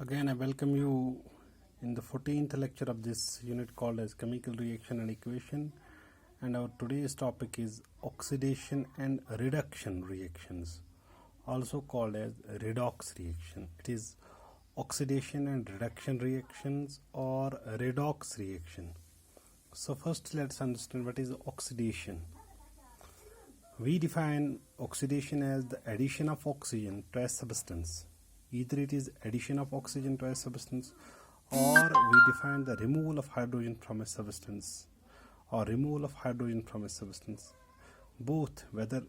Again, I welcome you in the 14th lecture of this unit called as Chemical Reaction and Equation, and our today's topic is oxidation and reduction reactions, also called as redox reaction. It is oxidation and reduction reactions or redox reaction. So first let's understand what is oxidation. We define oxidation as the addition of oxygen to a substance. Either it is addition of oxygen to a substance, or we define the removal of hydrogen from a substance, or removal of hydrogen from a substance. Both, whether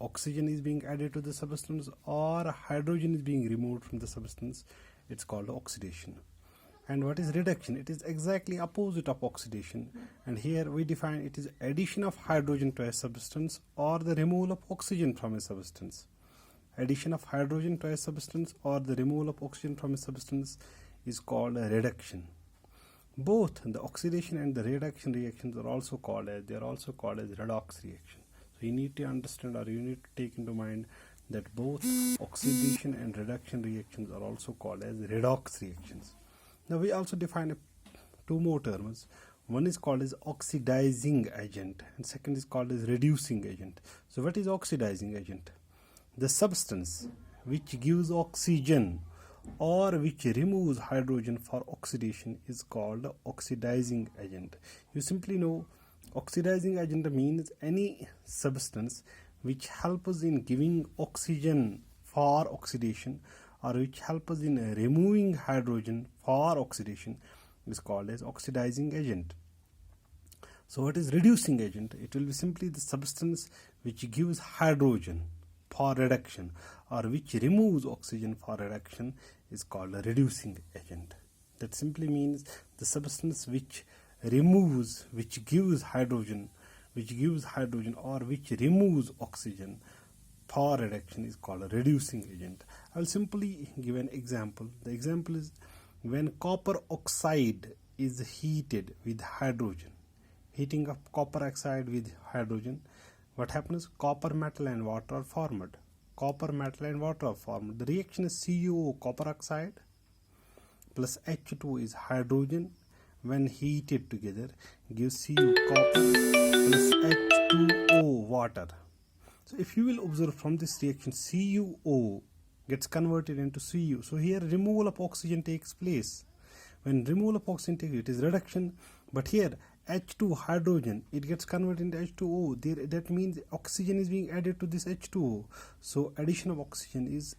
oxygen is being added to the substance or hydrogen is being removed from the substance, it's called oxidation. And what is reduction? It is exactly opposite of oxidation, and here we define it is addition of hydrogen to a substance or the removal of oxygen from a substance. Addition of hydrogen to a substance or the removal of oxygen from a substance is called a reduction. Both the oxidation and the reduction reactions are also called as redox reaction. So you need to understand, or you need to take into mind, that both oxidation and reduction reactions are also called as redox reactions. Now we also define two more terms. One is called as oxidizing agent and second is called as reducing agent. So what is oxidizing agent? The substance which gives oxygen or which removes hydrogen for oxidation is called oxidizing agent. You simply know oxidizing agent means any substance which helps in giving oxygen for oxidation or which helps in removing hydrogen for oxidation is called as oxidizing agent. So what is reducing agent? It will be simply the substance which gives hydrogen for reduction or which removes oxygen for reduction is called a reducing agent. That simply means the substance which removes, which gives hydrogen or which removes oxygen for reduction is called a reducing agent. I will simply give an example. The example is when copper oxide is heated with hydrogen. Heating of copper oxide with hydrogen, what happens? Copper metal and water are formed. The reaction is CuO, copper oxide, plus H2 is hydrogen. When heated together, gives Cu, copper, plus H2O, water. So if you will observe from this reaction, CuO gets converted into Cu. So here removal of oxygen takes place. When removal of oxygen takes place, it is reduction. But here H2 hydrogen, it gets converted into H2O. There, that means oxygen is being added to this H2O. So addition of oxygen is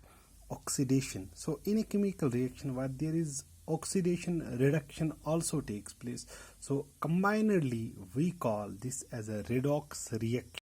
oxidation. So in a chemical reaction where there is oxidation, reduction also takes place. So combinedly we call this as a redox reaction.